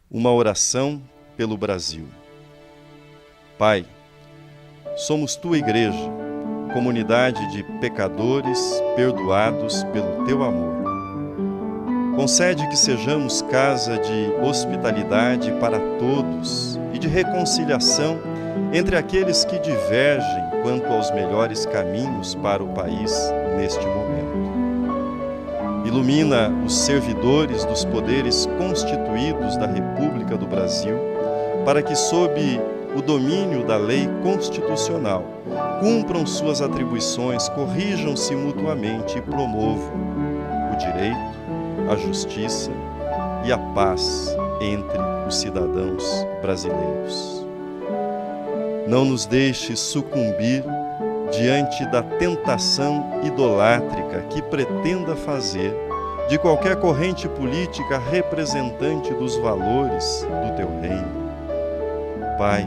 Uma oração pelo Brasil. Pai, somos tua igreja, comunidade de pecadores perdoados pelo teu amor. Concede que sejamos casa de hospitalidade para todos e de reconciliação entre aqueles que divergem quanto aos melhores caminhos para o país neste momento. Ilumina os servidores dos poderes constituídos da República do Brasil, para que, sob o domínio da lei constitucional, cumpram suas atribuições, corrijam-se mutuamente e promovam o direito, a justiça e a paz entre os cidadãos brasileiros. Não nos deixe sucumbir diante da tentação idolátrica que pretenda fazer de qualquer corrente política representante dos valores do teu reino. Pai,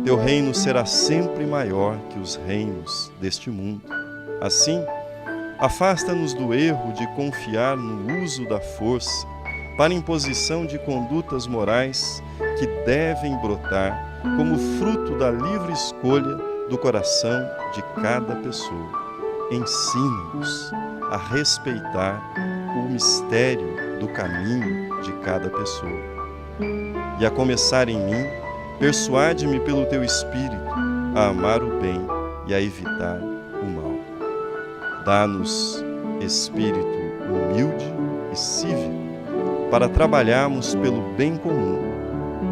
teu reino será sempre maior que os reinos deste mundo. Assim, afasta-nos do erro de confiar no uso da força para imposição de condutas morais que devem brotar como fruto da livre escolha do coração de cada pessoa. Ensina-nos a respeitar o mistério do caminho de cada pessoa. E a começar em mim, persuade-me pelo teu Espírito a amar o bem e a evitar o mal. Dá-nos espírito humilde e cívico para trabalharmos pelo bem comum,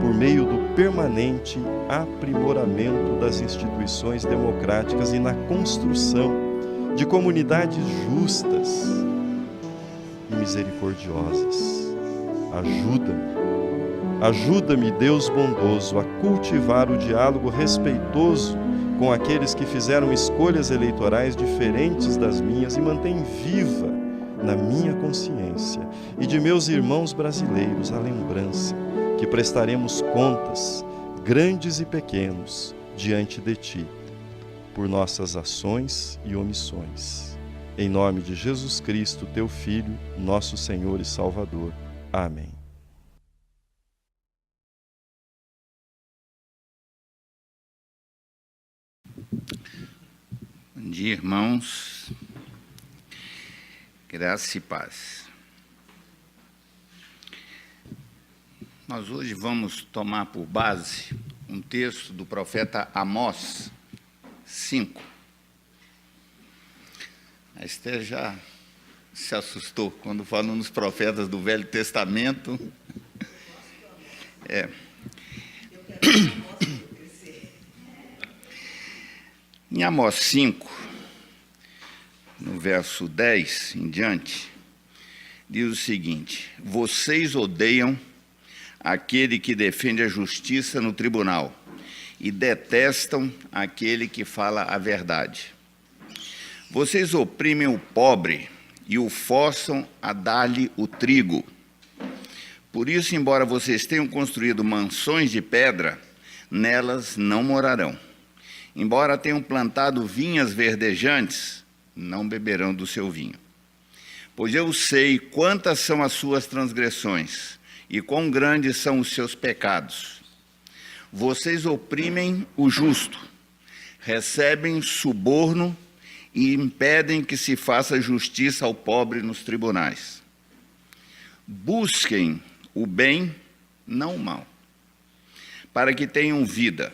por meio do permanente aprimoramento das instituições democráticas e na construção de comunidades justas e misericordiosas. Ajuda-me, Deus bondoso, a cultivar o diálogo respeitoso com aqueles que fizeram escolhas eleitorais diferentes das minhas e mantém viva na minha consciência e de meus irmãos brasileiros a lembrança que prestaremos contas, grandes e pequenos, diante de Ti, por nossas ações e omissões. Em nome de Jesus Cristo, Teu Filho, nosso Senhor e Salvador. Amém. Bom dia, irmãos. Graça e paz. Nós hoje vamos tomar por base um texto do profeta Amós 5. A Esther já se assustou quando falam nos profetas do Velho Testamento. Em Amós 5, no verso 10 em diante, diz o seguinte: vocês odeiam aquele que defende a justiça no tribunal e detestam aquele que fala a verdade. Vocês oprimem o pobre e o forçam a dar-lhe o trigo. Por isso, embora vocês tenham construído mansões de pedra, nelas não morarão. Embora tenham plantado vinhas verdejantes, não beberão do seu vinho. Pois eu sei quantas são as suas transgressões e quão grandes são os seus pecados. Vocês oprimem o justo, recebem suborno e impedem que se faça justiça ao pobre nos tribunais. Busquem o bem, não o mal, para que tenham vida.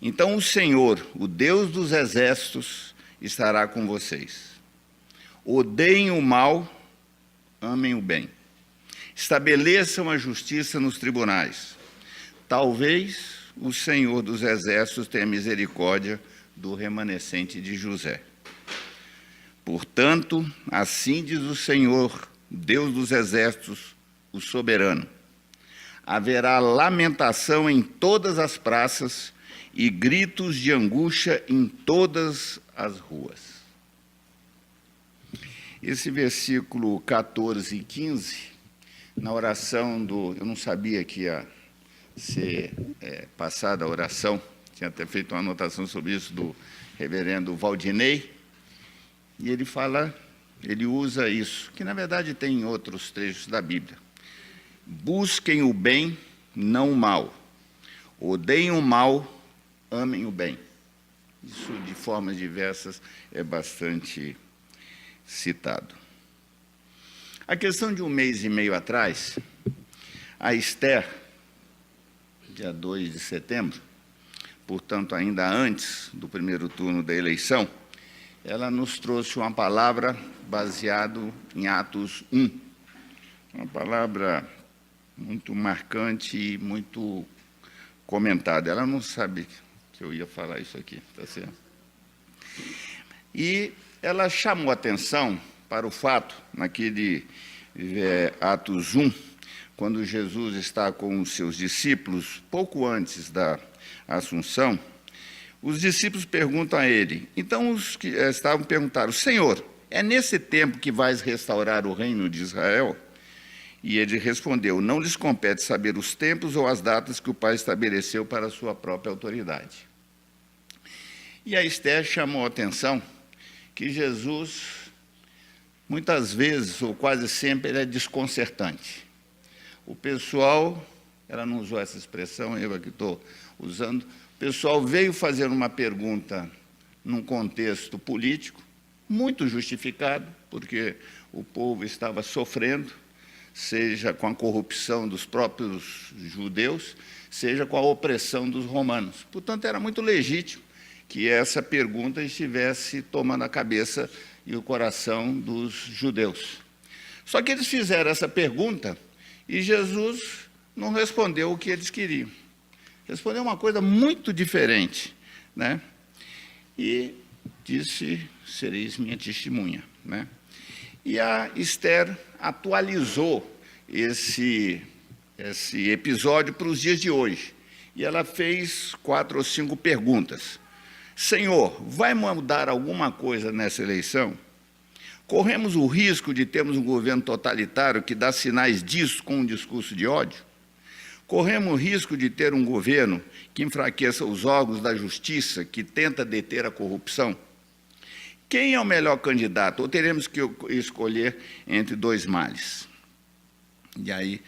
Então o Senhor, o Deus dos exércitos, estará com vocês. Odeiem o mal, amem o bem. Estabeleçam a justiça nos tribunais. Talvez o Senhor dos exércitos tenha misericórdia do remanescente de José. Portanto, assim diz o Senhor, Deus dos exércitos, o soberano: haverá lamentação em todas as praças e gritos de angústia em todas as ruas. Esse versículo 14 e 15, na oração eu não sabia que ia ser passada a oração, tinha até feito uma anotação sobre isso do reverendo Valdinei, e ele usa isso, que na verdade tem em outros trechos da Bíblia. Busquem o bem, não o mal. Odeiem o mal, amem o bem. Isso, de formas diversas, é bastante citado. A questão de 1 mês e meio atrás, a Esther, dia 2 de setembro, portanto, ainda antes do primeiro turno da eleição, ela nos trouxe uma palavra baseada em Atos 1. Uma palavra muito marcante e muito comentada. Ela não sabe que eu ia falar isso aqui, está certo? E ela chamou atenção para o fato, naquele Atos 1, quando Jesus está com os seus discípulos, pouco antes da Assunção, os discípulos perguntam a ele. Então, os que estavam perguntaram: Senhor, é nesse tempo que vais restaurar o reino de Israel? E ele respondeu: não lhes compete saber os tempos ou as datas que o Pai estabeleceu para a sua própria autoridade. E a Esther chamou a atenção que Jesus, muitas vezes, ou quase sempre, ele é desconcertante. O pessoal, ela não usou essa expressão, eu aqui estou usando, o pessoal veio fazer uma pergunta num contexto político, muito justificado, porque o povo estava sofrendo, seja com a corrupção dos próprios judeus, seja com a opressão dos romanos. Portanto, era muito legítimo que essa pergunta estivesse tomando a cabeça e o coração dos judeus. Só que eles fizeram essa pergunta e Jesus não respondeu o que eles queriam. Respondeu uma coisa muito diferente, né? E disse: sereis minha testemunha, né? E a Esther atualizou esse episódio para os dias de hoje. E ela fez 4 ou 5 perguntas. Senhor, vai mudar alguma coisa nessa eleição? Corremos o risco de termos um governo totalitário que dá sinais disso com um discurso de ódio? Corremos o risco de ter um governo que enfraqueça os órgãos da justiça, que tenta deter a corrupção? Quem é o melhor candidato? Ou teremos que escolher entre 2 males? E aí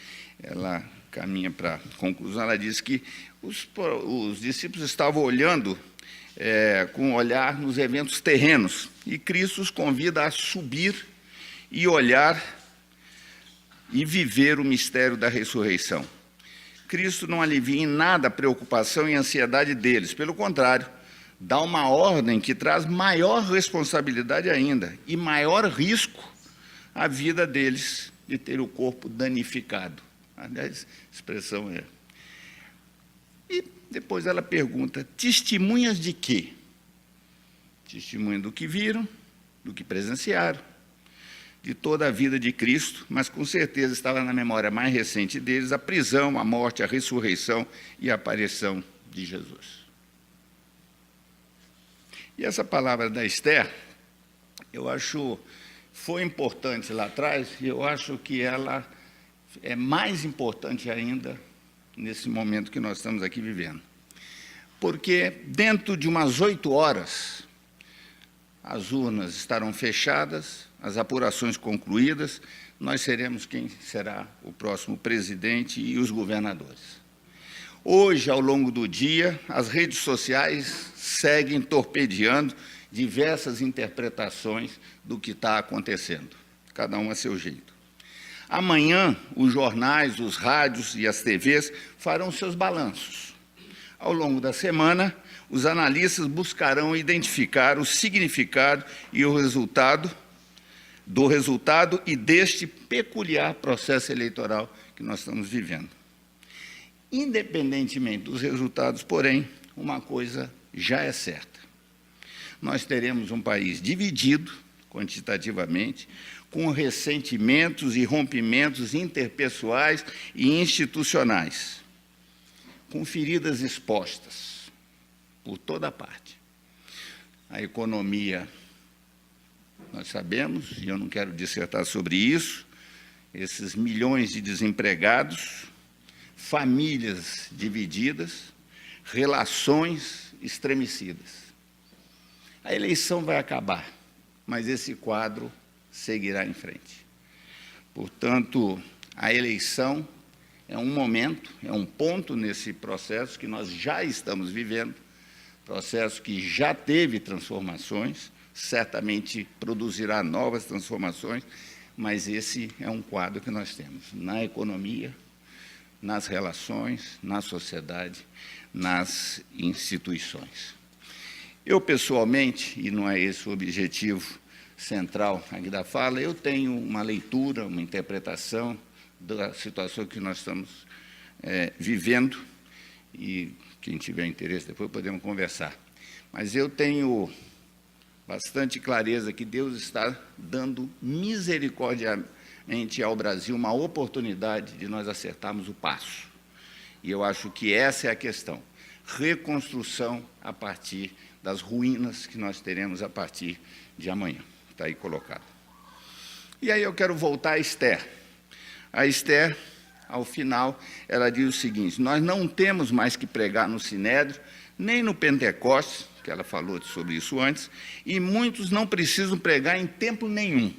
ela caminha para a conclusão, ela diz que os discípulos estavam olhando com um olhar nos eventos terrenos, e Cristo os convida a subir e olhar e viver o mistério da ressurreição. Cristo não alivia em nada a preocupação e a ansiedade deles, pelo contrário, dá uma ordem que traz maior responsabilidade ainda e maior risco à vida deles de ter o corpo danificado. Aliás, a expressão é. E depois ela pergunta: testemunhas de quê? Testemunha do que viram, do que presenciaram, de toda a vida de Cristo, mas com certeza estava na memória mais recente deles a prisão, a morte, a ressurreição e a aparição de Jesus. E essa palavra da Esther, eu acho, foi importante lá atrás, e eu acho que ela é mais importante ainda nesse momento que nós estamos aqui vivendo. Porque dentro de umas 8 horas, as urnas estarão fechadas, as apurações concluídas, nós seremos quem será o próximo presidente e os governadores. Hoje, ao longo do dia, as redes sociais seguem torpedeando diversas interpretações do que está acontecendo, cada um a seu jeito. Amanhã, os jornais, os rádios e as TVs farão seus balanços. Ao longo da semana, os analistas buscarão identificar o significado e o resultado e deste peculiar processo eleitoral que nós estamos vivendo. Independentemente dos resultados, porém, uma coisa já é certa. Nós teremos um país dividido, quantitativamente, com ressentimentos e rompimentos interpessoais e institucionais, com feridas expostas por toda parte. A economia, nós sabemos, e eu não quero dissertar sobre isso, esses milhões de desempregados, famílias divididas, relações estremecidas. A eleição vai acabar, mas esse quadro seguirá em frente. Portanto, a eleição é um momento, é um ponto nesse processo que nós já estamos vivendo, processo que já teve transformações, certamente produzirá novas transformações, mas esse é um quadro que nós temos na economia, nas relações, na sociedade, nas instituições. Eu, pessoalmente, e não é esse o objetivo central aqui da fala, eu tenho uma leitura, uma interpretação da situação que nós estamos vivendo, e quem tiver interesse depois podemos conversar. Mas eu tenho bastante clareza que Deus está dando misericordiamente ao Brasil uma oportunidade de nós acertarmos o passo. E eu acho que essa é a questão. Reconstrução a partir das ruínas que nós teremos a partir de amanhã. Está aí colocado. E aí eu quero voltar a Esther. A Esther, ao final, ela diz o seguinte: nós não temos mais que pregar no Sinédrio, nem no Pentecostes, que ela falou sobre isso antes, e muitos não precisam pregar em templo nenhum.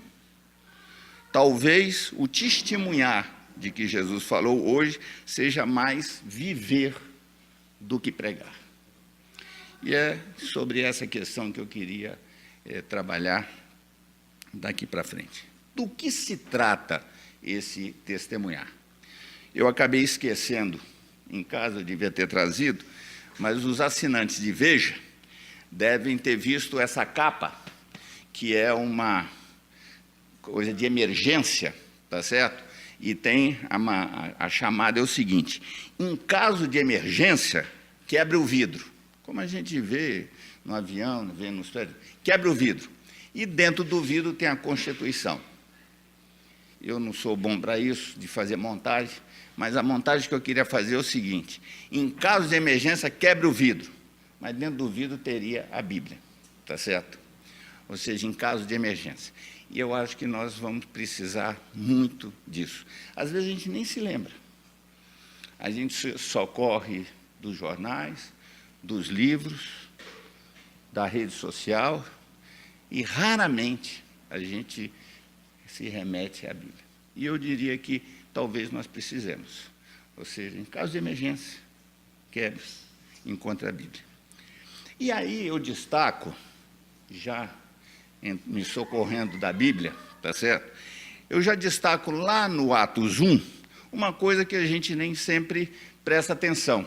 Talvez o testemunhar de que Jesus falou hoje seja mais viver do que pregar. E é sobre essa questão que eu queria trabalhar daqui para frente. Do que se trata esse testemunhar? Eu acabei esquecendo, em casa eu devia ter trazido, mas os assinantes de Veja devem ter visto essa capa, que é uma coisa de emergência, tá certo? E tem a chamada é o seguinte: em caso de emergência, quebre o vidro. Como a gente vê no avião, vê nos prédios, quebre o vidro. E dentro do vidro tem a Constituição. Eu não sou bom para isso, de fazer montagem, mas a montagem que eu queria fazer é o seguinte: em caso de emergência, quebre o vidro, mas dentro do vidro teria a Bíblia, tá certo? Ou seja, em caso de emergência. E eu acho que nós vamos precisar muito disso. Às vezes a gente nem se lembra. A gente socorre dos jornais, dos livros, da rede social, e raramente a gente se remete à Bíblia. E eu diria que talvez nós precisemos. Ou seja, em caso de emergência, quebre, encontre a Bíblia. E aí eu destaco, já me socorrendo da Bíblia, tá certo? Eu já destaco lá no Atos 1, uma coisa que a gente nem sempre presta atenção.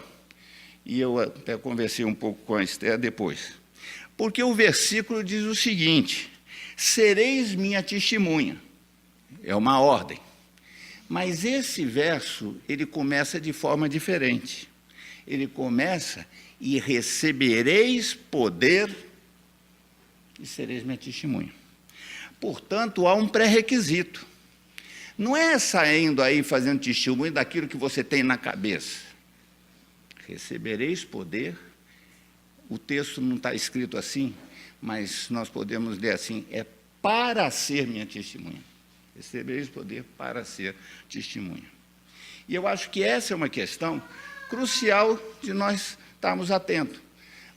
E eu até conversei um pouco com a Esther depois. Porque o versículo diz o seguinte: sereis minha testemunha. É uma ordem. Mas esse verso, ele começa de forma diferente. Ele começa: e recebereis poder e sereis minha testemunha. Portanto, há um pré-requisito. Não é saindo aí fazendo testemunho daquilo que você tem na cabeça. Recebereis poder. O texto não está escrito assim, mas nós podemos ler assim: é para ser minha testemunha. Recebereis poder para ser testemunha. E eu acho que essa é uma questão crucial de nós estarmos atentos.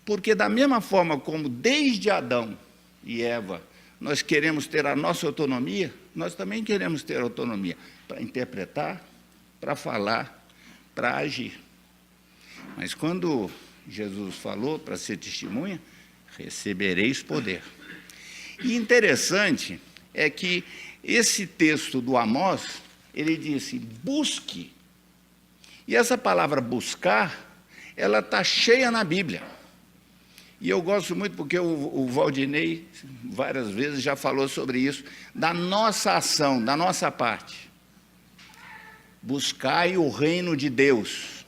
Porque da mesma forma como desde Adão e Eva nós queremos ter a nossa autonomia, nós também queremos ter autonomia para interpretar, para falar, para agir. Mas quando Jesus falou para ser testemunha, recebereis poder. E interessante é que esse texto do Amós, ele disse: busque. E essa palavra buscar, ela está cheia na Bíblia. E eu gosto muito porque o Valdinei várias vezes já falou sobre isso, da nossa ação, da nossa parte. Buscai o reino de Deus.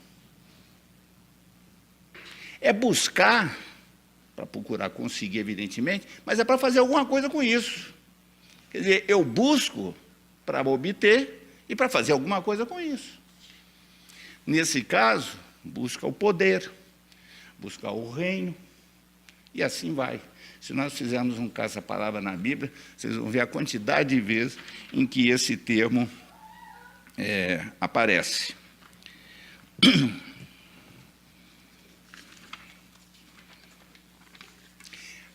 É buscar, para procurar conseguir, evidentemente, mas é para fazer alguma coisa com isso. Quer dizer, eu busco para obter e para fazer alguma coisa com isso. Nesse caso, busca o poder, buscar o reino, e assim vai. Se nós fizermos um caça-palavra na Bíblia, vocês vão ver a quantidade de vezes em que esse termo aparece.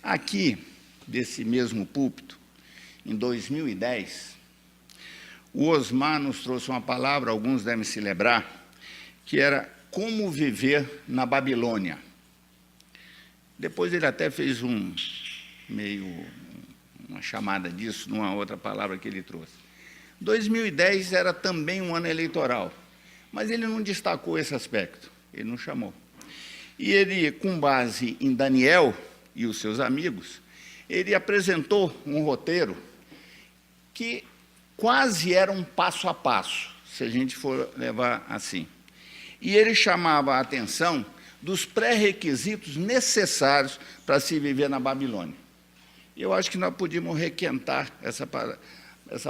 Aqui, desse mesmo púlpito, em 2010, o Osmar nos trouxe uma palavra, alguns devem se lembrar, que era como viver na Babilônia. Depois ele até fez uma chamada disso, numa outra palavra que ele trouxe. 2010 era também um ano eleitoral, mas ele não destacou esse aspecto, ele não chamou. E ele, com base em Daniel e os seus amigos, ele apresentou um roteiro que quase era um passo a passo, se a gente for levar assim. E ele chamava a atenção dos pré-requisitos necessários para se viver na Babilônia. Eu acho que nós podíamos requentar essa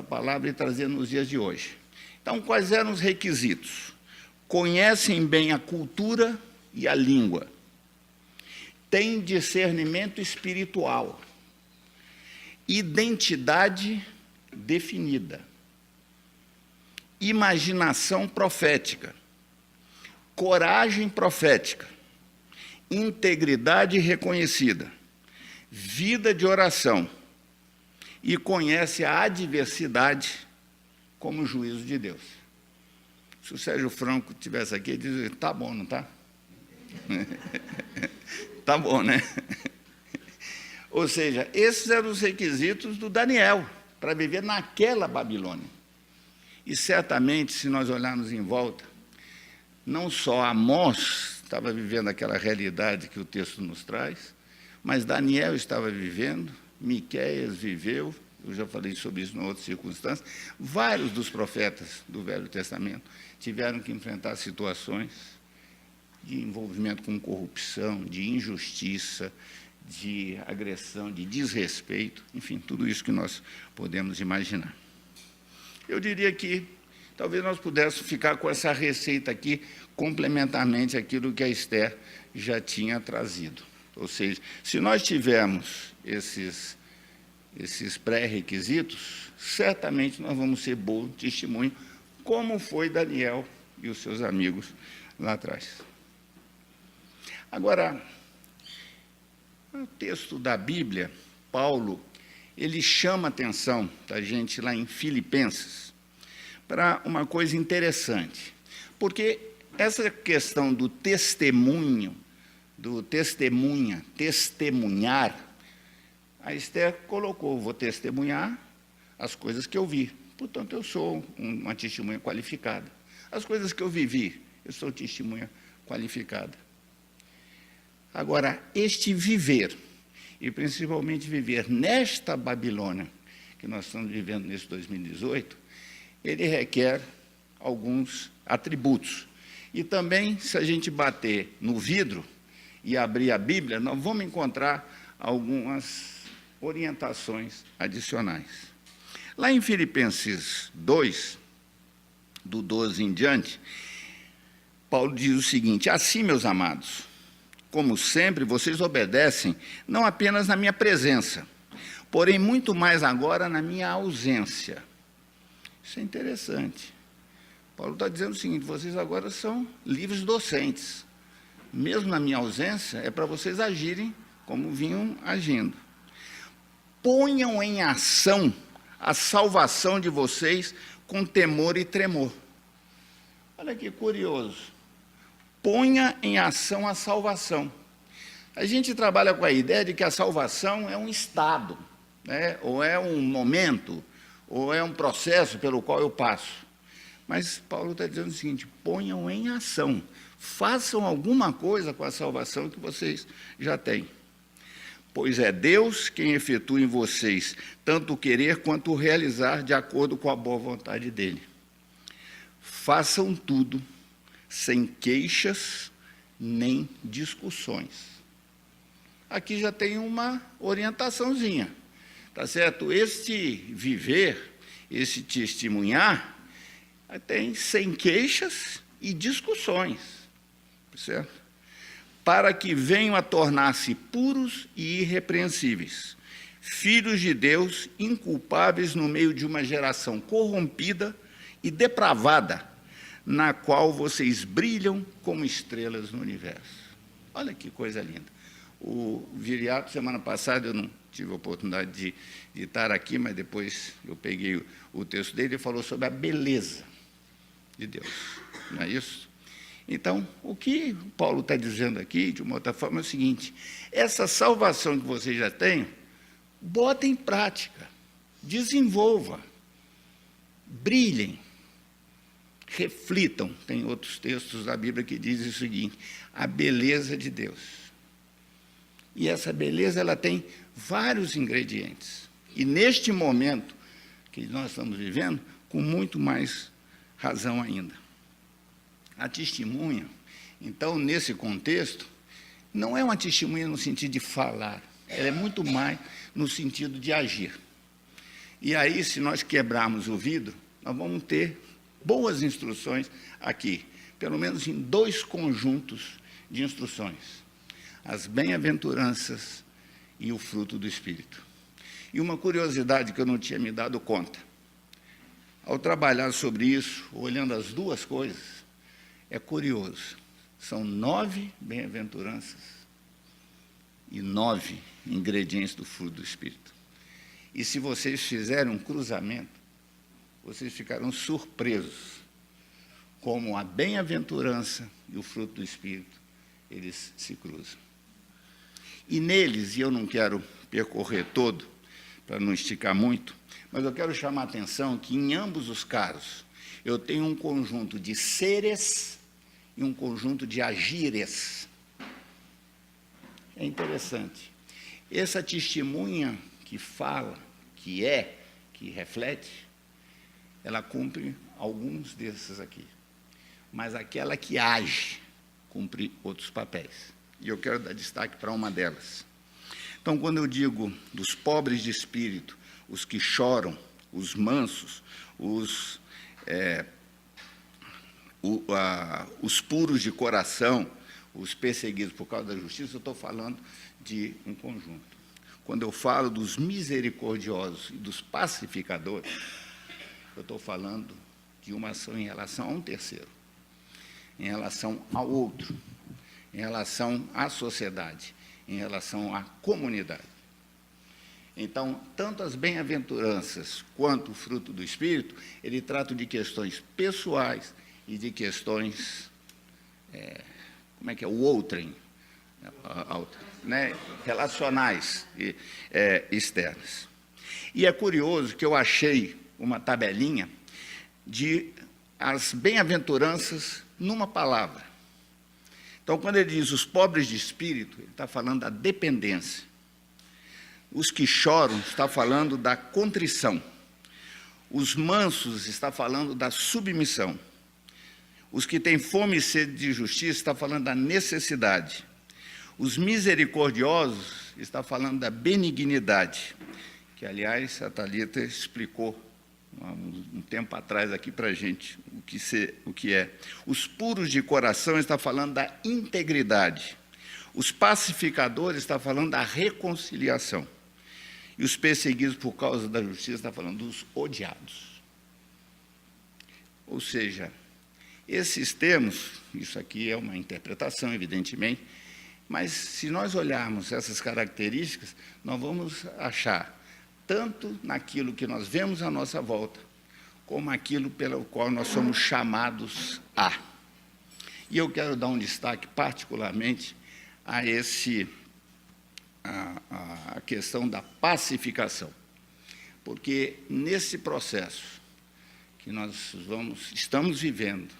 palavra e trazer nos dias de hoje. Então, quais eram os requisitos? Conhecem bem a cultura e a língua. Têm discernimento espiritual. Identidade definida. Imaginação profética. Coragem profética. Integridade reconhecida. Vida de oração. E conhece a adversidade como juízo de Deus. Se o Sérgio Franco estivesse aqui, ele dizia, tá bom, não tá? Tá bom, né? Ou seja, esses eram os requisitos do Daniel para viver naquela Babilônia. E certamente, se nós olharmos em volta, não só Amós estava vivendo aquela realidade que o texto nos traz, mas Daniel estava vivendo, Miqueias viveu, eu já falei sobre isso em outras circunstâncias, vários dos profetas do Velho Testamento tiveram que enfrentar situações de envolvimento com corrupção, de injustiça, de agressão, de desrespeito, enfim, tudo isso que nós podemos imaginar. Eu diria que talvez nós pudéssemos ficar com essa receita aqui, complementarmente àquilo que a Esther já tinha trazido. Ou seja, se nós tivermos esses pré-requisitos, certamente nós vamos ser bom testemunho, como foi Daniel e os seus amigos lá atrás. Agora, no texto da Bíblia, Paulo, ele chama a atenção da gente lá em Filipenses para uma coisa interessante, porque essa questão do testemunho, testemunhar, a Esther colocou, vou testemunhar as coisas que eu vi, portanto, eu sou uma testemunha qualificada. As coisas que eu vivi, eu sou testemunha qualificada. Agora, este viver, e principalmente viver nesta Babilônia, que nós estamos vivendo nesse 2018, ele requer alguns atributos. E também, se a gente bater no vidro e abrir a Bíblia, nós vamos encontrar algumas orientações adicionais. Lá em Filipenses 2, do 12 em diante, Paulo diz o seguinte, assim, meus amados, como sempre, vocês obedecem, não apenas na minha presença, porém muito mais agora na minha ausência. Isso é interessante. Paulo está dizendo o seguinte, vocês agora são livres docentes. Mesmo na minha ausência, é para vocês agirem como vinham agindo. Ponham em ação a salvação de vocês com temor e tremor. Olha que curioso. Ponha em ação a salvação. A gente trabalha com a ideia de que a salvação é um estado, né? Ou é um momento, ou é um processo pelo qual eu passo. Mas Paulo está dizendo o seguinte, ponham em ação, façam alguma coisa com a salvação que vocês já têm. Pois é Deus quem efetua em vocês tanto o querer quanto o realizar de acordo com a boa vontade dele. Façam tudo sem queixas nem discussões. Aqui já tem uma orientaçãozinha, tá certo? Este viver, esse testemunhar, tem sem queixas e discussões, certo? Para que venham a tornar-se puros e irrepreensíveis, filhos de Deus, inculpáveis no meio de uma geração corrompida e depravada, na qual vocês brilham como estrelas no universo. Olha que coisa linda. O Viriato, semana passada, eu não tive a oportunidade de estar aqui, mas depois eu peguei o texto dele e falou sobre a beleza de Deus, não é isso? Então, o que Paulo está dizendo aqui, de uma outra forma, é o seguinte: essa salvação que você já tem, bota em prática, desenvolva, brilhem, reflitam. Tem outros textos da Bíblia que dizem o seguinte: a beleza de Deus. E essa beleza, ela tem vários ingredientes. E neste momento que nós estamos vivendo, com muito mais razão ainda. A testemunha, então, nesse contexto, não é uma testemunha no sentido de falar, ela é muito mais no sentido de agir. E aí, se nós quebrarmos o vidro, nós vamos ter boas instruções aqui, pelo menos em 2 conjuntos de instruções: as bem-aventuranças e o fruto do Espírito. E uma curiosidade que eu não tinha me dado conta, ao trabalhar sobre isso, olhando as 2 coisas, é curioso, são 9 bem-aventuranças e 9 ingredientes do fruto do Espírito. E se vocês fizerem um cruzamento, vocês ficarão surpresos como a bem-aventurança e o fruto do Espírito, eles se cruzam. E neles, e eu não quero percorrer todo, para não esticar muito, mas eu quero chamar a atenção que em ambos os casos, eu tenho um conjunto de seres e um conjunto de agires. É interessante. Essa testemunha que fala, que reflete, ela cumpre alguns desses aqui. Mas aquela que age, cumpre outros papéis. E eu quero dar destaque para uma delas. Então, quando eu digo dos pobres de espírito, os que choram, os mansos, os puros de coração, os perseguidos por causa da justiça, eu estou falando de um conjunto. Quando eu falo dos misericordiosos e dos pacificadores, eu estou falando de uma ação em relação a um terceiro, em relação ao outro, em relação à sociedade, em relação à comunidade. Então, tanto as bem-aventuranças quanto o fruto do Espírito, ele trata de questões pessoais e de questões, o outrem, né, relacionais e externas. E é curioso que eu achei uma tabelinha de as bem-aventuranças numa palavra. Então, quando ele diz os pobres de espírito, ele está falando da dependência. Os que choram, está falando da contrição. Os mansos, está falando da submissão. Os que têm fome e sede de justiça, está falando da necessidade. Os misericordiosos, está falando da benignidade, que, aliás, a Thalita explicou um tempo atrás aqui para a gente o que é. Os puros de coração está falando da integridade. Os pacificadores está falando da reconciliação. E os perseguidos por causa da justiça está falando dos odiados. Ou seja, esses termos, isso aqui é uma interpretação, evidentemente, mas se nós olharmos essas características, nós vamos achar tanto naquilo que nós vemos à nossa volta, como aquilo pelo qual nós somos chamados a. E eu quero dar um destaque particularmente a a questão da pacificação, porque nesse processo que nós estamos vivendo,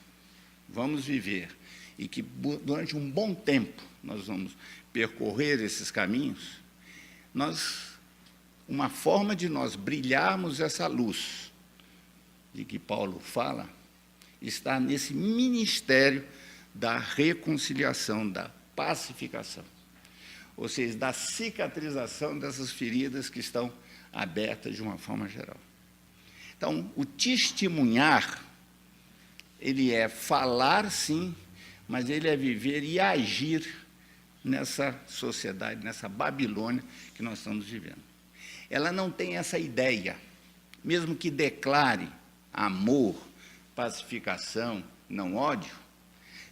vamos viver, e que durante um bom tempo nós vamos percorrer esses caminhos, uma forma de nós brilharmos essa luz de que Paulo fala, está nesse ministério da reconciliação, da pacificação, ou seja, da cicatrização dessas feridas que estão abertas de uma forma geral. Então, o testemunhar, ele é falar, sim, mas ele é viver e agir nessa sociedade, nessa Babilônia que nós estamos vivendo. Ela não tem essa ideia, mesmo que declare amor, pacificação, não ódio,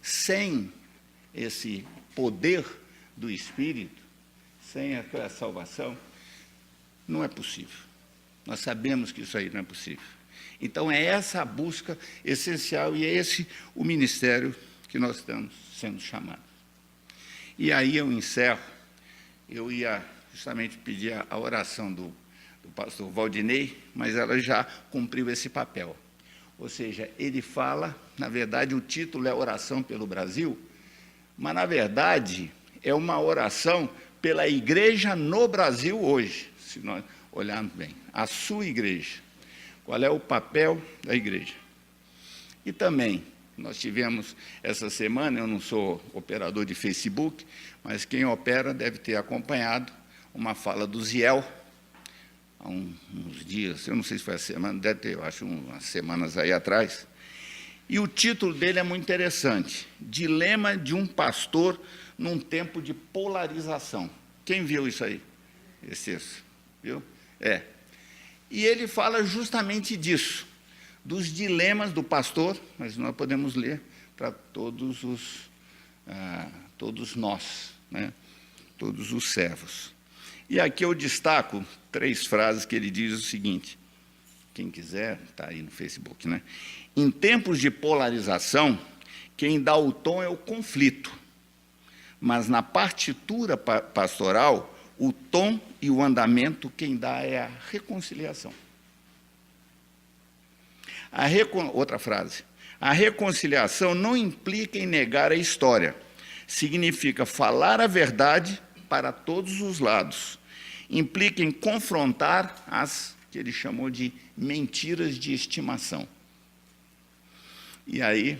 sem esse poder do Espírito, sem a salvação, não é possível. Nós sabemos que isso aí não é possível. Então, é essa a busca essencial e é esse o ministério que nós estamos sendo chamados. E aí eu encerro, eu ia justamente pedir a oração do pastor Valdinei, mas ela já cumpriu esse papel. Ou seja, ele fala, na verdade, o título é Oração pelo Brasil, mas, na verdade, é uma oração pela igreja no Brasil hoje, se nós olharmos bem, a sua igreja. Qual é o papel da igreja? E também, nós tivemos essa semana, eu não sou operador de Facebook, mas quem opera deve ter acompanhado uma fala do Ziel, há uns dias, eu não sei se foi a semana, deve ter, eu acho, umas semanas aí atrás, e o título dele é muito interessante, Dilema de um pastor num tempo de polarização. Quem viu isso aí? Esse texto, viu? E ele fala justamente disso, dos dilemas do pastor, mas nós podemos ler para todos nós, né? Todos os servos. E aqui eu destaco 3 frases que ele diz o seguinte, quem quiser, está aí no Facebook, né? Em tempos de polarização, quem dá o tom é o conflito, mas na partitura pastoral, o tom e o andamento, quem dá é a reconciliação. Outra frase, a reconciliação não implica em negar a história, significa falar a verdade para todos os lados, implica em confrontar as que ele chamou de mentiras de estimação. E aí,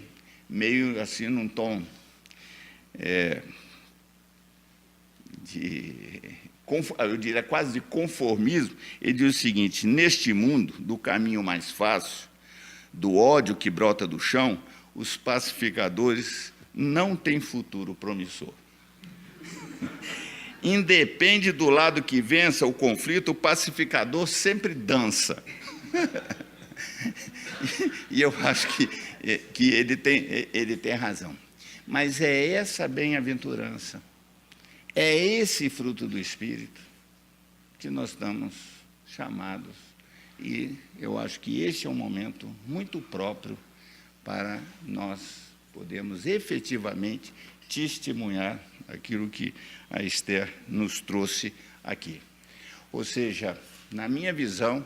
meio assim, num tom eu diria quase de conformismo, ele diz o seguinte, neste mundo, do caminho mais fácil, do ódio que brota do chão, os pacificadores não têm futuro promissor. Independe do lado que vença o conflito, o pacificador sempre dança. E eu acho que ele tem razão. Mas é essa bem-aventurança, é esse fruto do Espírito que nós estamos chamados. E eu acho que esse é um momento muito próprio para nós podermos efetivamente testemunhar aquilo que a Esther nos trouxe aqui. Ou seja, na minha visão,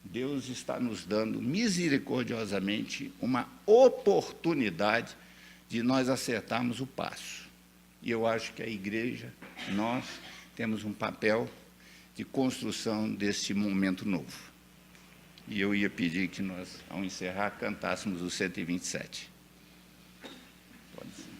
Deus está nos dando misericordiosamente uma oportunidade de nós acertarmos o passo. E eu acho que a igreja, nós, temos um papel de construção desse momento novo. E eu ia pedir que nós, ao encerrar, cantássemos o 127. Pode ser.